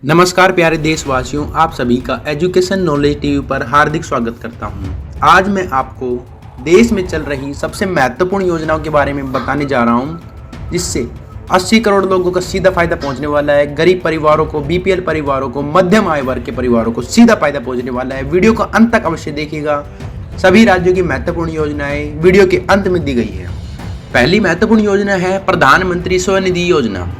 नमस्कार प्यारे देशवासियों, आप सभी का एजुकेशन नॉलेज टीवी पर हार्दिक स्वागत करता हूं। आज मैं आपको देश में चल रही सबसे महत्वपूर्ण योजनाओं के बारे में बताने जा रहा हूं, जिससे 80 करोड़ लोगों का सीधा फायदा पहुंचने वाला है। गरीब परिवारों को, बीपीएल परिवारों को, मध्यम आय वर्ग के परिवारों को सीधा फायदा पहुंचने वाला है। वीडियो को अंत तक अवश्य देखिएगा। सभी राज्यों की महत्वपूर्ण योजनाएं वीडियो के अंत में दी गई है। पहली महत्वपूर्ण योजना है प्रधानमंत्री स्वनिधि योजना।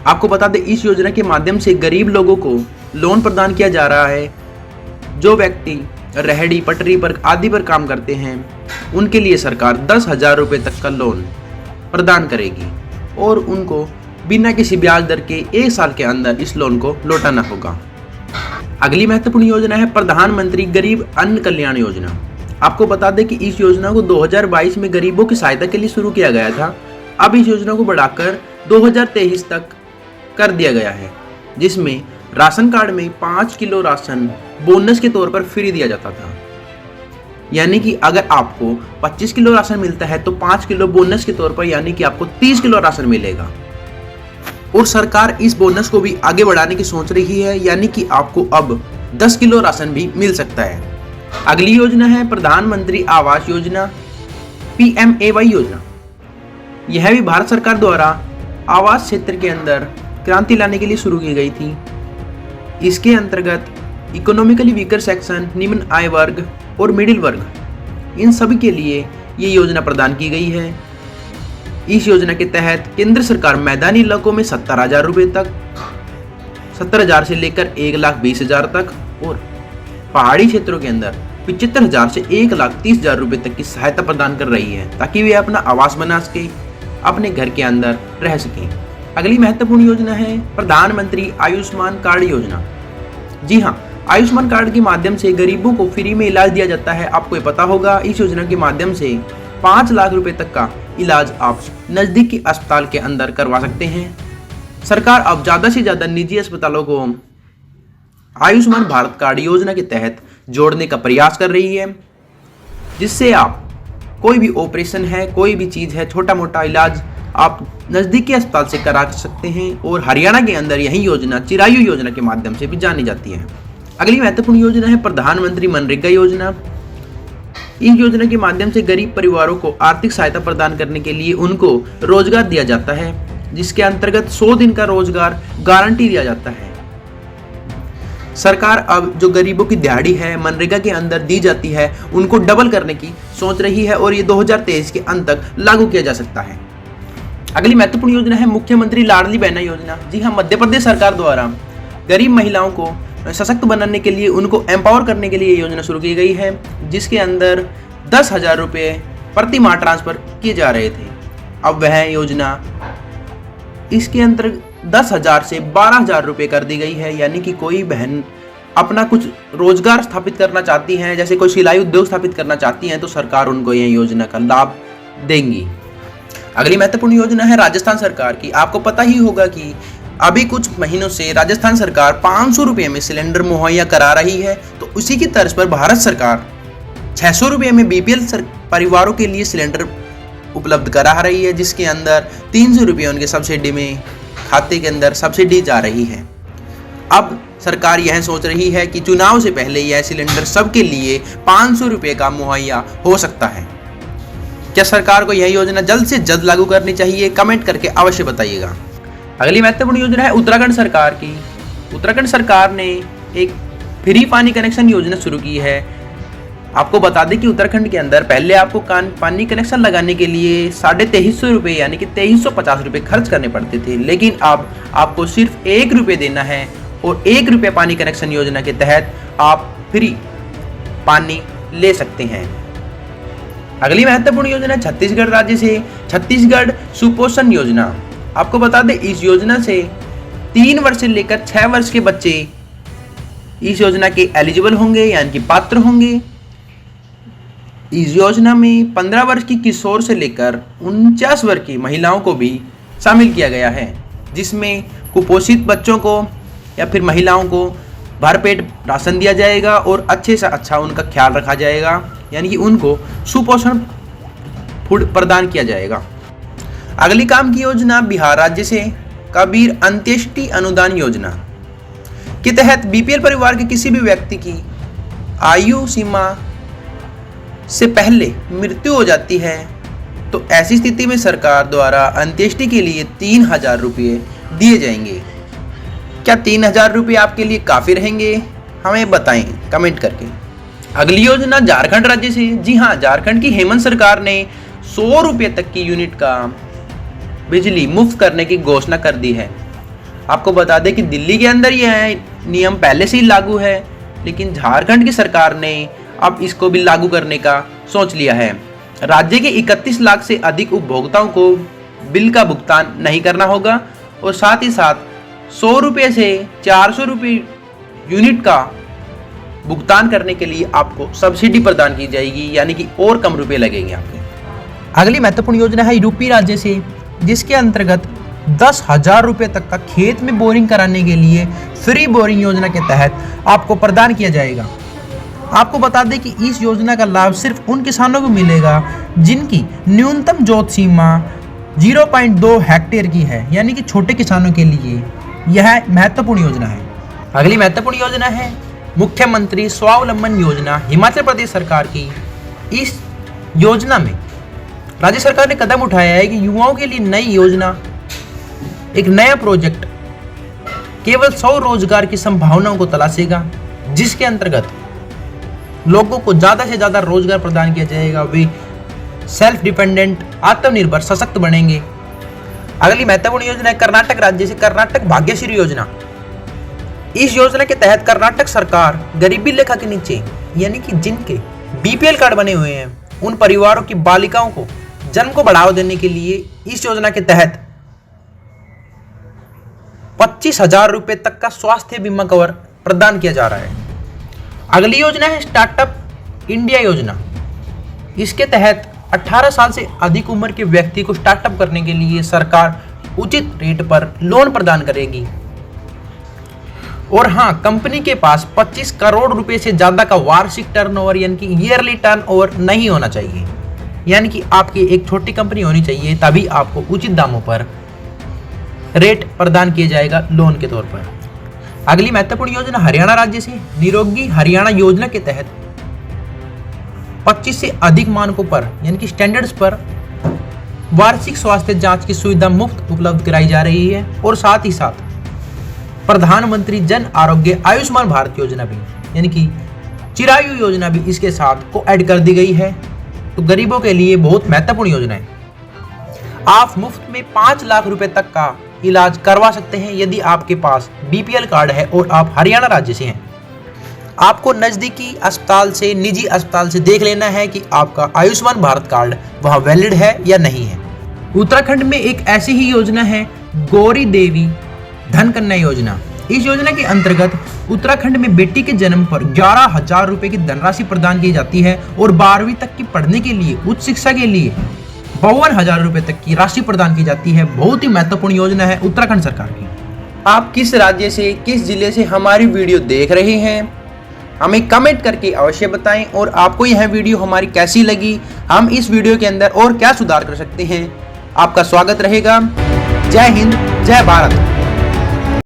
आपको बता दें, इस योजना के माध्यम से गरीब लोगों को लोन प्रदान किया जा रहा है। जो व्यक्ति रेहड़ी पटरी पर आदि पर काम करते हैं, उनके लिए सरकार 10,000 रुपये तक का लोन प्रदान करेगी और उनको बिना किसी ब्याज दर के 1 साल के अंदर इस लोन को लौटाना होगा। अगली महत्वपूर्ण योजना है प्रधानमंत्री गरीब अन्न कल्याण योजना। आपको बता दें कि इस योजना को 2022 में गरीबों की सहायता के लिए शुरू किया गया था। अब इस योजना को बढ़ाकर 2023 तक कर दिया गया है, जिसमें राशन कार्ड में 5 किलो राशन बोनस के तौर पर फ्री दिया जाता था। यानी कि अगर आपको 25 किलो राशन मिलता है तो 5 किलो बोनस के तौर पर यानी कि आपको 30 किलो राशन मिलेगा। और सरकार इस बोनस को भी आगे बढ़ाने की सोच रही है, यानी कि आपको अब 10 किलो राशन भी मिल सकता है। अगली योजना है प्रधानमंत्री आवास योजना, PMAY योजना। यह भी भारत सरकार द्वारा आवास क्षेत्र के अंदर क्रांति लाने के लिए शुरू की गई थी। इसके अंतर्गत इकोनॉमिकली वीकर सेक्शन, निम्न आय वर्ग और मिडिल वर्ग, इन सभी के लिए ये योजना प्रदान की गई है। इस योजना के तहत केंद्र सरकार मैदानी इलाकों में 70,000 रुपये तक, 70,000 से लेकर 1,20,000 तक और पहाड़ी क्षेत्रों के अंदर 75,000 से 1,30,000 रुपये तक की सहायता प्रदान कर रही है, ताकि वे अपना आवास बना सके, अपने घर के अंदर रह सकें। अगली महत्वपूर्ण योजना है प्रधानमंत्री आयुष्मान कार्ड योजना। जी हाँ, आयुष्मान कार्ड के माध्यम से गरीबों को फ्री में इलाज दिया जाता है। आपको ये पता होगा, इस योजना के माध्यम से 5 लाख रुपए तक का इलाज आप नजदीकी अस्पताल के अंदर करवा सकते हैं। सरकार अब ज़्यादा से ज़्यादा निजी अस्पतालों को आयुष्मान भारत कार्ड योजना के तहत जोड़ने का प्रयास कर रही है, जिससे आप कोई भी ऑपरेशन है, कोई भी चीज़ है, छोटा मोटा इलाज आप नज़दीकी अस्पताल से करा सकते हैं। और हरियाणा के अंदर यही योजना चिरायु योजना के माध्यम से भी जानी जाती है। अगली महत्वपूर्ण योजना है प्रधानमंत्री मनरेगा योजना। इस योजना के माध्यम से गरीब परिवारों को आर्थिक सहायता प्रदान करने के लिए उनको रोजगार दिया जाता है, जिसके अंतर्गत 100 दिन का रोजगार गारंटी दिया जाता है। सरकार अब जो गरीबों की दिहाड़ी है मनरेगा के अंदर दी जाती है, उनको डबल करने की सोच रही है और ये 2023 के अंत तक लागू किया जा सकता है। अगली महत्वपूर्ण योजना है मुख्यमंत्री लाडली बहना योजना। जी हाँ, मध्य प्रदेश सरकार द्वारा गरीब महिलाओं को सशक्त बनाने के लिए, उनको एम्पावर करने के लिए योजना शुरू की गई है, जिसके अंदर 10,000 रुपये प्रति माह ट्रांसफर किए जा रहे थे। अब वह योजना इसके अंतर्गत 10,000 से 12,000 रुपये कर दी गई है। यानी कि कोई बहन अपना कुछ रोजगार स्थापित करना चाहती हैं, जैसे कोई सिलाई उद्योग स्थापित करना चाहती हैं, तो सरकार उनको यह योजना का लाभ देंगी। अगली महत्वपूर्ण योजना है राजस्थान सरकार की। आपको पता ही होगा कि अभी कुछ महीनों से राजस्थान सरकार 500 रुपये में सिलेंडर मुहैया करा रही है, तो उसी की तर्ज पर भारत सरकार 600 रुपये में बीपीएल परिवारों के लिए सिलेंडर उपलब्ध करा रही है, जिसके अंदर 300 रुपये उनके सब्सिडी में खाते के अंदर सब्सिडी जा रही है। अब सरकार यह सोच रही है कि चुनाव से पहले यह सिलेंडर सबके लिए 500 रुपये का मुहैया हो सकता है। क्या सरकार को यह योजना जल्द से जल्द लागू करनी चाहिए? कमेंट करके अवश्य बताइएगा। अगली महत्वपूर्ण योजना है उत्तराखंड सरकार की। उत्तराखंड सरकार ने एक फ्री पानी कनेक्शन योजना शुरू की है। आपको बता दें कि उत्तराखंड के अंदर पहले आपको पानी कनेक्शन लगाने के लिए 2350 रुपये यानी कि 2350 रुपये खर्च करने पड़ते थे, लेकिन अब आपको सिर्फ 1 रुपये देना है और 1 रुपये पानी कनेक्शन योजना के तहत आप फ्री पानी ले सकते हैं। अगली महत्वपूर्ण योजना छत्तीसगढ़ राज्य से छत्तीसगढ़ सुपोषण योजना। आपको बता दें, इस योजना से 3 वर्ष से लेकर 6 वर्ष के बच्चे इस योजना के एलिजिबल होंगे, यानी कि पात्र होंगे। इस योजना में 15 वर्ष की किशोर से लेकर 49 वर्ष की महिलाओं को भी शामिल किया गया है, जिसमें कुपोषित बच्चों को या फिर महिलाओं को भरपेट राशन दिया जाएगा और अच्छे से अच्छा उनका ख्याल रखा जाएगा, यानी कि उनको सुपोषण फूड प्रदान किया जाएगा। अगली काम की योजना बिहार राज्य से कबीर अंत्येष्टि अनुदान योजना। के तहत बीपीएल परिवार के किसी भी व्यक्ति की आयु सीमा से पहले मृत्यु हो जाती है तो ऐसी स्थिति में सरकार द्वारा अंत्येष्टि के लिए 3,000 रुपये दिए जाएंगे। क्या 3,000 रुपये आपके लिए काफ़ी रहेंगे? हमें बताएं कमेंट करके। अगली योजना झारखंड राज्य से। जी हाँ, झारखंड की हेमंत सरकार ने 100 रुपये तक की यूनिट का बिजली मुफ्त करने की घोषणा कर दी है। आपको बता दें कि दिल्ली के अंदर यह नियम पहले से ही लागू है, लेकिन झारखंड की सरकार ने अब इसको भी लागू करने का सोच लिया है। राज्य के 31 लाख से अधिक उपभोक्ताओं को बिल का भुगतान नहीं करना होगा और साथ ही साथ 100 रुपये से 400 रुपये यूनिट का भुगतान करने के लिए आपको सब्सिडी प्रदान की जाएगी, यानी कि और कम रुपए लगेंगे आपके। अगली महत्वपूर्ण योजना है यूपी राज्य से, जिसके अंतर्गत 10,000 रुपये तक का खेत में बोरिंग कराने के लिए फ्री बोरिंग योजना के तहत आपको प्रदान किया जाएगा। आपको बता दें कि इस योजना का लाभ सिर्फ उन किसानों को मिलेगा जिनकी न्यूनतम जोत सीमा 0.2 हेक्टेयर की है, यानी कि छोटे किसानों के लिए यह महत्वपूर्ण योजना है। अगली महत्वपूर्ण योजना है मुख्यमंत्री स्वावलंबन योजना, हिमाचल प्रदेश सरकार की। इस योजना में राज्य सरकार ने कदम उठाया है कि युवाओं के लिए नई योजना, एक नया प्रोजेक्ट केवल 100 रोजगार की संभावनाओं को तलाशेगा, जिसके अंतर्गत लोगों को ज़्यादा से ज़्यादा रोजगार प्रदान किया जाएगा। वे सेल्फ डिपेंडेंट, आत्मनिर्भर, सशक्त बनेंगे। अगली महत्वपूर्ण योजना है कर्नाटक राज्य से, कर्नाटक भाग्यश्री योजना। इस योजना के तहत कर्नाटक सरकार गरीबी रेखा के नीचे, यानी कि जिनके बीपीएल कार्ड बने हुए हैं, उन परिवारों की बालिकाओं को जन्म को बढ़ावा देने के लिए इस योजना के तहत 25,000 रुपये तक का स्वास्थ्य बीमा कवर प्रदान किया जा रहा है। अगली योजना है स्टार्टअप इंडिया योजना। इसके तहत 18 साल से अधिक उम्र के व्यक्ति को स्टार्टअप करने के लिए सरकार उचित रेट पर लोन प्रदान करेगी। और हाँ, कंपनी के पास 25 करोड़ रुपए से ज़्यादा का वार्षिक टर्नओवर, यानी कि ईयरली टर्नओवर नहीं होना चाहिए। यानी कि आपकी एक छोटी कंपनी होनी चाहिए, तभी आपको उचित दामों पर रेट प्रदान किया जाएगा लोन के तौर पर। अगली महत्वपूर्ण योजना हरियाणा राज्य से, निरोगी हरियाणा योजना के तहत 25 से अधिक मानकों पर, यानी कि स्टैंडर्ड्स पर वार्षिक स्वास्थ्य जांच की सुविधा मुफ्त उपलब्ध कराई जा रही है। और साथ ही साथ प्रधानमंत्री जन आरोग्य आयुष्मान भारत योजना भी, यानी कि चिरायु योजना भी इसके साथ को ऐड कर दी गई है। तो गरीबों के लिए बहुत महत्वपूर्ण योजना है। आप मुफ्त में 5 लाख रुपए तक का इलाज करवा सकते हैं यदि आपके पास बीपीएल कार्ड है और आप हरियाणा राज्य से हैं। आपको नज़दीकी अस्पताल से, निजी अस्पताल से देख लेना है कि आपका आयुष्मान भारत कार्ड वहाँ वैलिड है या नहीं है। उत्तराखंड में एक ऐसी ही योजना है गौरी देवी धन कन्या योजना। इस योजना के अंतर्गत उत्तराखंड में बेटी के जन्म पर 11,000 रुपये की धनराशि प्रदान की जाती है और 12वीं तक की पढ़ने के लिए, उच्च शिक्षा के लिए 52,000 रुपये तक की राशि प्रदान की जाती है। बहुत ही महत्वपूर्ण योजना है उत्तराखंड सरकार की। आप किस राज्य से, किस जिले से हमारी वीडियो देख रहे हैं, हमें कमेंट करके अवश्य बताएं। और आपको यह वीडियो हमारी कैसी लगी, हम इस वीडियो के अंदर और क्या सुधार कर सकते हैं, आपका स्वागत रहेगा। जय हिंद, जय भारत।